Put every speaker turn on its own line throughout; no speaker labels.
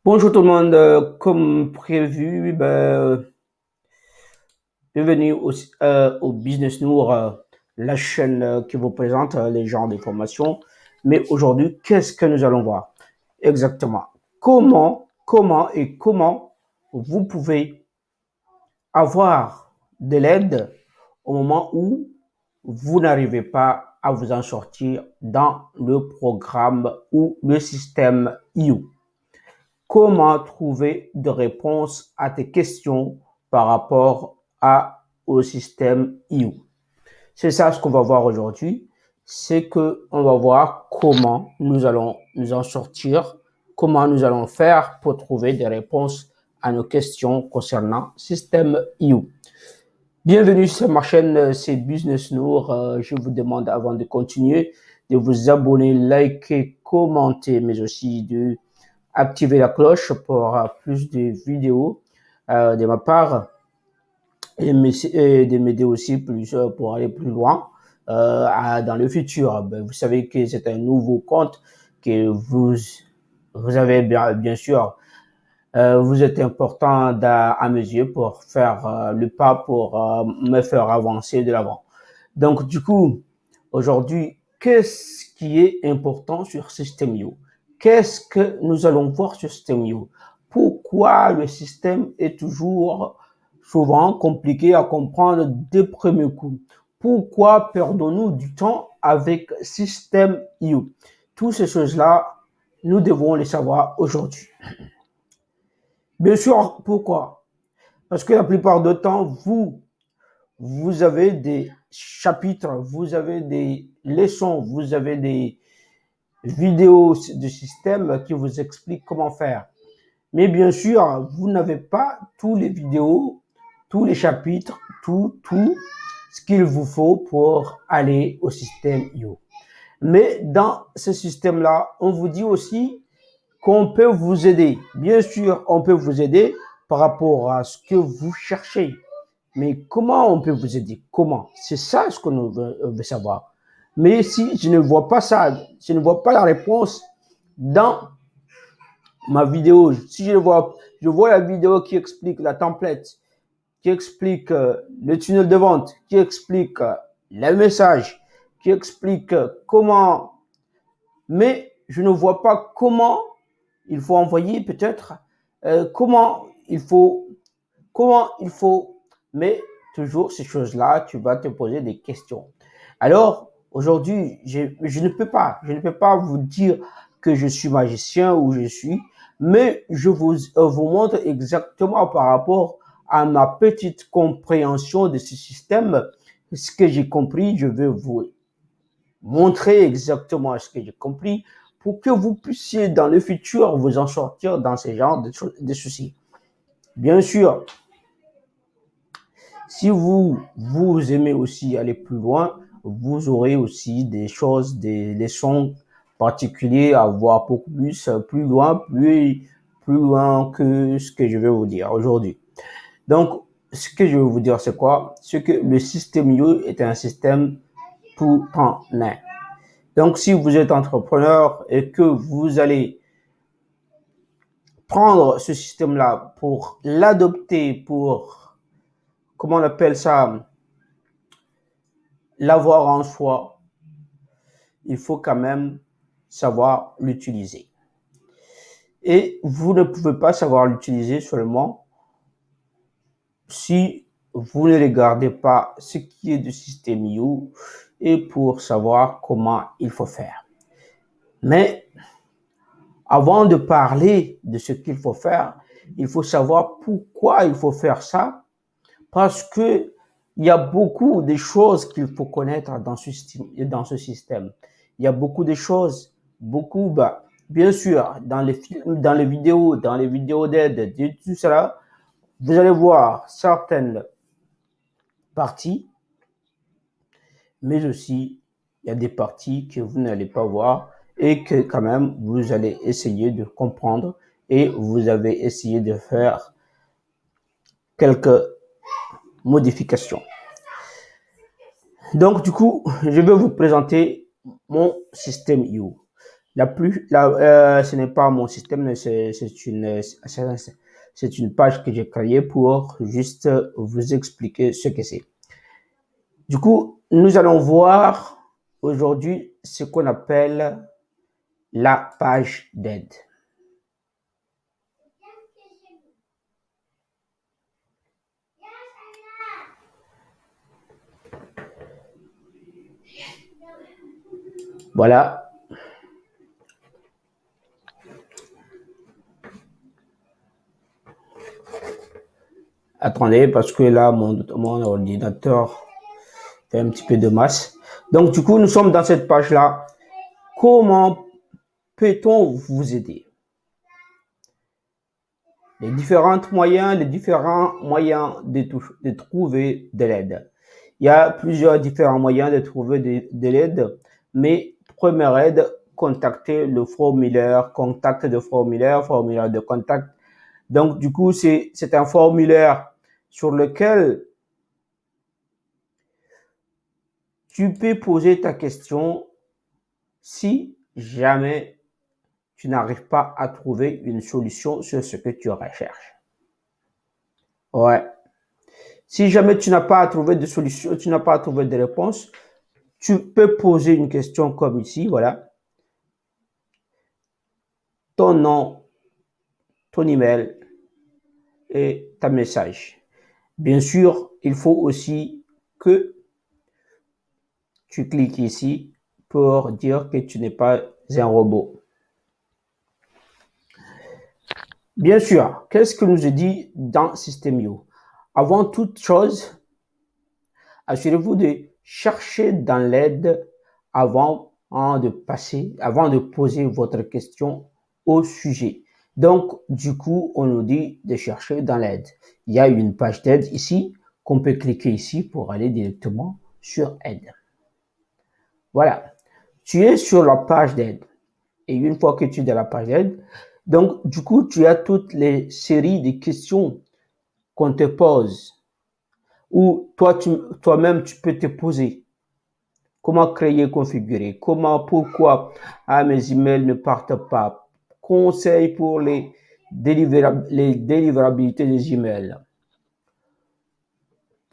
Bonjour tout le monde, comme prévu, bienvenue au Business Nour, la chaîne qui vous présente les genres de formation. Mais aujourd'hui, qu'est-ce que nous allons voir? Exactement. Comment vous pouvez avoir de l'aide au moment où vous n'arrivez pas à vous en sortir dans le programme ou le système IU. Comment trouver des réponses à tes questions par rapport au système IU. C'est ça ce qu'on va voir aujourd'hui, c'est que on va voir comment nous allons nous en sortir, comment nous allons faire pour trouver des réponses à nos questions concernant système IU. Bienvenue sur ma chaîne, c'est Business Nour. Je vous demande avant de continuer de vous abonner, liker, commenter, mais aussi de activer la cloche pour plus de vidéos de ma part et de m'aider aussi plus pour aller plus loin dans le futur. Vous savez que c'est un nouveau compte que vous avez bien sûr. Vous êtes important à mes yeux pour faire le pas pour me faire avancer de l'avant. Donc du coup, aujourd'hui, qu'est-ce qui est important sur System.io? Qu'est-ce que nous allons voir sur System.io? Pourquoi le système est toujours souvent compliqué à comprendre dès premier coup? Pourquoi perdons-nous du temps avec System.io? Toutes ces choses-là, nous devons les savoir aujourd'hui. Bien sûr, pourquoi? Parce que la plupart du temps, vous avez des chapitres, vous avez des leçons, vous avez des vidéos de système qui vous expliquent comment faire. Mais bien sûr, vous n'avez pas tous les vidéos, tous les chapitres, tout ce qu'il vous faut pour aller au système IO. Mais dans ce système-là, on vous dit aussi qu'on peut vous aider. Bien sûr, on peut vous aider par rapport à ce que vous cherchez. Mais comment on peut vous aider? Comment? C'est ça ce qu'on veut savoir. Mais si je ne vois pas ça, je ne vois pas la réponse dans ma vidéo, si je vois la vidéo qui explique la template, qui explique le tunnel de vente, qui explique le message, qui explique comment, mais je ne vois pas comment il faut envoyer peut-être, comment il faut, mais toujours ces choses-là, tu vas te poser des questions. Alors, aujourd'hui, je ne peux pas vous dire que je suis magicien ou je suis, mais je vous montre exactement par rapport à ma petite compréhension de ce système, ce que j'ai compris, je vais vous montrer exactement ce que j'ai compris pour que vous puissiez dans le futur vous en sortir dans ce genre de soucis. Bien sûr, si vous aimez aussi aller plus loin, vous aurez aussi des choses, des leçons particulières à voir beaucoup plus loin, plus loin que ce que je vais vous dire aujourd'hui. Donc, ce que je vais vous dire, c'est quoi? C'est que le système IO est un système tout en un. Donc, si vous êtes entrepreneur et que vous allez prendre ce système-là pour l'adopter, pour, comment on appelle ça, l'avoir en soi, il faut quand même savoir l'utiliser. Et vous ne pouvez pas savoir l'utiliser seulement si vous ne regardez pas ce qui est du système IO et pour savoir comment il faut faire. Mais avant de parler de ce qu'il faut faire, il faut savoir pourquoi il faut faire ça, parce que il y a beaucoup de choses qu'il faut connaître dans ce système. Il y a beaucoup de choses, bien sûr, dans les films, dans les vidéos d'aide, tout cela, vous allez voir certaines parties, mais aussi il y a des parties que vous n'allez pas voir et que quand même vous allez essayer de comprendre et vous avez essayé de faire quelques modifications. Donc du coup, je vais vous présenter mon système IO. Ce n'est pas mon système, mais c'est une page que j'ai créée pour juste vous expliquer ce que c'est. Du coup, nous allons voir aujourd'hui ce qu'on appelle la page d'aide. Voilà. Attendez, parce que là, mon ordinateur fait un petit peu de masse. Donc, du coup, nous sommes dans cette page-là. Comment peut-on vous aider? Les différents moyens de trouver de l'aide. Il y a plusieurs différents moyens de trouver de l'aide, mais première aide, contacter le formulaire, contact de formulaire, formulaire de contact. Donc, du coup, c'est un formulaire sur lequel tu peux poser ta question si jamais tu n'arrives pas à trouver une solution sur ce que tu recherches. Ouais. Si jamais tu n'as pas trouvé de solution, tu n'as pas trouvé de réponse, tu peux poser une question comme ici, voilà. Ton nom, ton email et ta message. Bien sûr, il faut aussi que tu cliques ici pour dire que tu n'es pas un robot. Bien sûr, qu'est-ce que nous dit dans System.io? Avant toute chose, assurez-vous de chercher dans l'aide avant de poser votre question au sujet. Donc, du coup, on nous dit de chercher dans l'aide. Il y a une page d'aide ici qu'on peut cliquer ici pour aller directement sur aide. Voilà. Tu es sur la page d'aide. Et une fois que tu es dans la page d'aide, donc, du coup, tu as toutes les séries de questions qu'on te pose ou toi-même, tu peux te poser. Comment créer, configurer? Pourquoi mes emails ne partent pas? Conseils pour les délivrabilités des emails.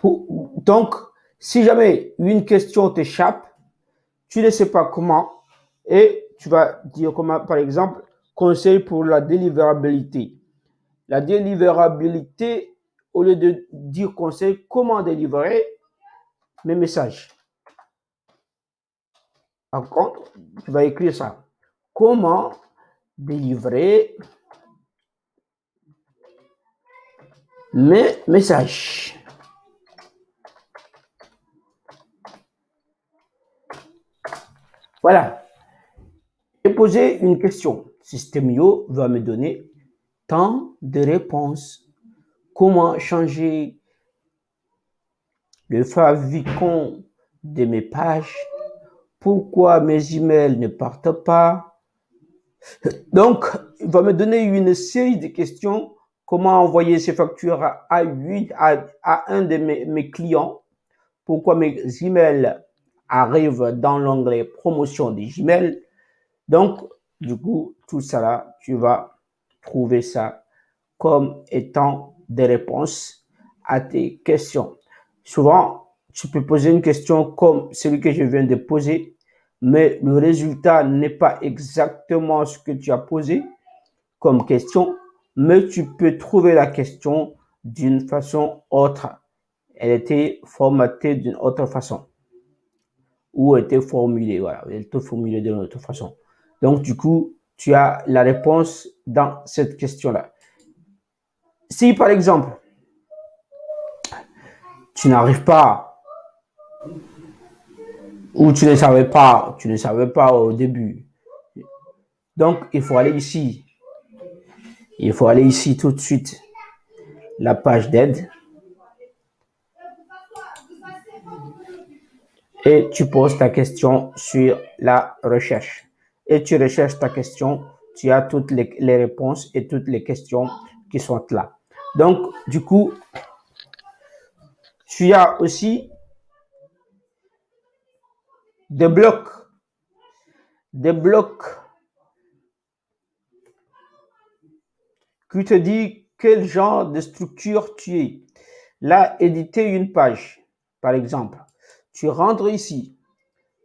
Donc, si jamais une question t'échappe, tu ne sais pas comment, et tu vas dire comment, par exemple, conseil pour la délivrabilité. La délivrabilité, au lieu de dire conseil, comment délivrer mes messages. Par contre, tu vas écrire ça. Comment délivrer mes messages. Voilà. J'ai posé une question. System.io va me donner tant de réponses. Comment changer le favicon de mes pages? Pourquoi mes emails ne partent pas? Donc, il va me donner une série de questions. Comment envoyer ces factures à un de mes clients? Pourquoi mes emails arrivent dans l'onglet promotion des emails? Donc, du coup, tout ça là, tu vas trouver ça comme étant des réponses à tes questions. Souvent, tu peux poser une question comme celui que je viens de poser, mais le résultat n'est pas exactement ce que tu as posé comme question, mais tu peux trouver la question d'une façon autre. Elle était formatée d'une autre façon ou était formulée, voilà, elle était formulée d'une autre façon. Donc, du coup, tu as la réponse dans cette question-là. Si, par exemple, tu n'arrives pas ou tu ne savais pas au début, donc il faut aller ici. Il faut aller ici tout de suite, la page d'aide. Et tu poses ta question sur la recherche. Et tu recherches ta question, tu as toutes les réponses et toutes les questions qui sont là. Donc, du coup, tu as aussi des blocs qui te dit quel genre de structure tu es. Là, éditer une page, par exemple. Tu rentres ici,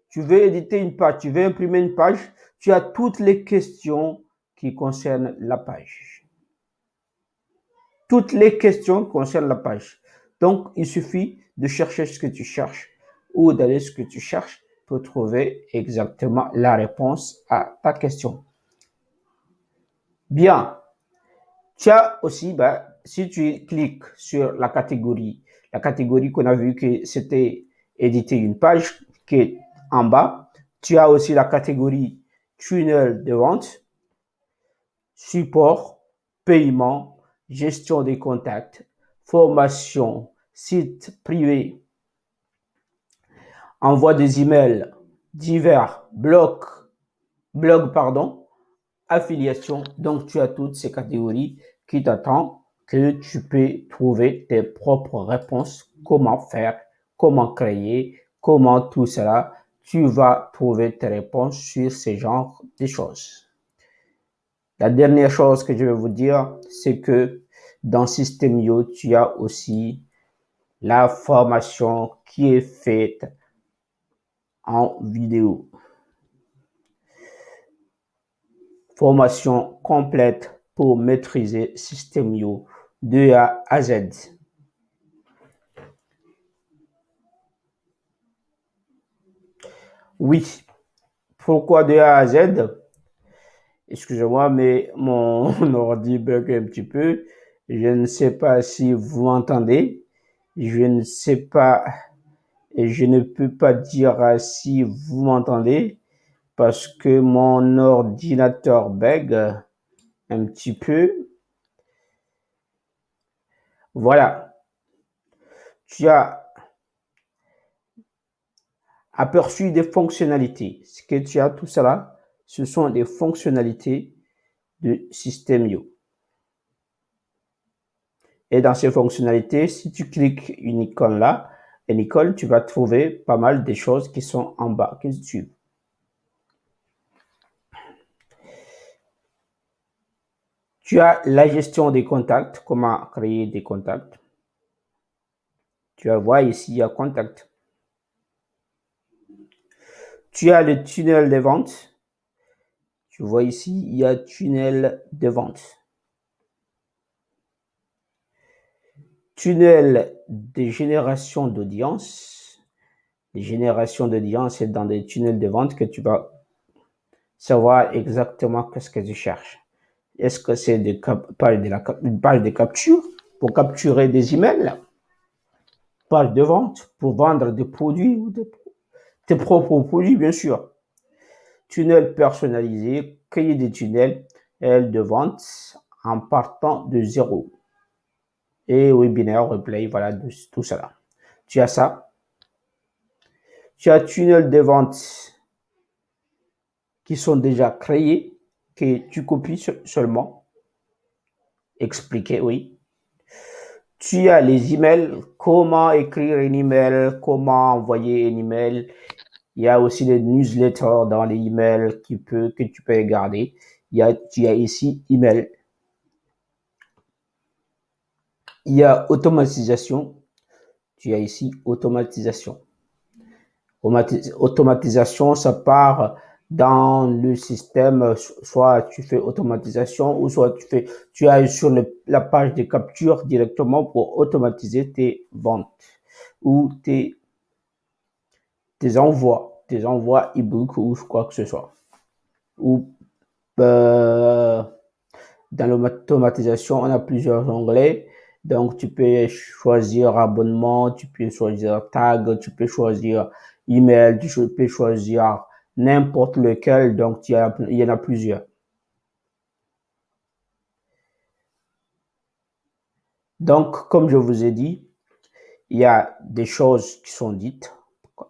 tu veux éditer une page, tu veux imprimer une page, tu as toutes les questions qui concernent la page. Toutes les questions concernent la page. Donc, il suffit de chercher ce que tu cherches ou d'aller ce que tu cherches pour trouver exactement la réponse à ta question. Bien. Tu as aussi, si tu cliques sur la catégorie qu'on a vu que c'était éditer une page qui est en bas, tu as aussi la catégorie tunnel de vente, support, paiement, gestion des contacts, formation, site privé, envoi des emails divers, blog, affiliation. Donc, tu as toutes ces catégories qui t'attendent que tu peux trouver tes propres réponses. Comment faire, comment créer, comment tout cela. Tu vas trouver tes réponses sur ce genre de choses. La dernière chose que je vais vous dire, c'est que dans System.io, tu as aussi la formation qui est faite en vidéo. Formation complète pour maîtriser System.io de A à Z. Oui, pourquoi de A à Z? Excusez-moi, mais mon ordi bug un petit peu. Je ne sais pas si vous m'entendez. Je ne sais pas et je ne peux pas dire si vous m'entendez parce que mon ordinateur bug un petit peu. Voilà. Tu as aperçu des fonctionnalités. Ce que tu as tout cela, ce sont des fonctionnalités de System.io. Et dans ces fonctionnalités, si tu cliques une icône là, une icône, tu vas trouver pas mal de choses qui sont en bas, qui suivent. Tu as la gestion des contacts, comment créer des contacts. Tu vas voir ici, il y a contact. Tu as le tunnel de vente. Tu vois ici, il y a tunnel de vente. Tunnel de génération d'audience. Les générations d'audience, c'est dans des tunnels de vente que tu vas savoir exactement qu'est-ce que tu cherches. Est-ce que c'est une page de capture pour capturer des emails? Page de vente pour vendre des produits ou tes propres produits, bien sûr. Tunnel personnalisé, créer des tunnels de vente en partant de zéro. Et webinaire, replay, voilà, tout cela. Tu as ça. Tu as tunnel de vente qui sont déjà créés, que tu copies seulement. Expliquer, oui. Tu as les emails, comment écrire un email, comment envoyer un email. Il y a aussi les newsletters dans les emails que tu peux regarder. Tu as ici email. Il y a automatisation. Tu as ici automatisation. Automatisation, ça part dans le système, soit tu fais automatisation ou soit tu as sur la page de capture directement pour automatiser tes ventes ou tes envois e-book ou quoi que ce soit. Ou dans l'automatisation, on a plusieurs onglets. Donc, tu peux choisir abonnement, tu peux choisir tag, tu peux choisir email, tu peux choisir n'importe lequel. Donc, il y en a plusieurs. Donc, comme je vous ai dit, il y a des choses qui sont dites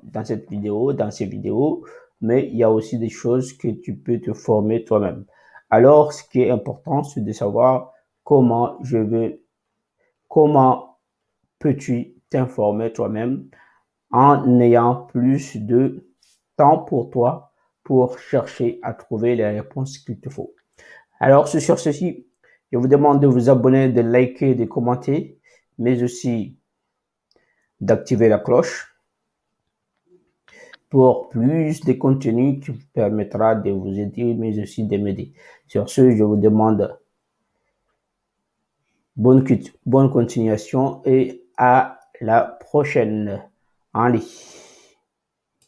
dans cette vidéo, dans ces vidéos, mais il y a aussi des choses que tu peux te former toi-même. Alors, ce qui est important, c'est de savoir comment peux-tu t'informer toi-même en ayant plus de temps pour toi pour chercher à trouver les réponses qu'il te faut. Alors, sur ceci, Je vous demande de vous abonner, de liker, de commenter, mais aussi d'activer la cloche pour plus de contenu qui vous permettra de vous aider, mais aussi de m'aider. Sur ce, je vous demande bonne continuation et à la prochaine. Allez.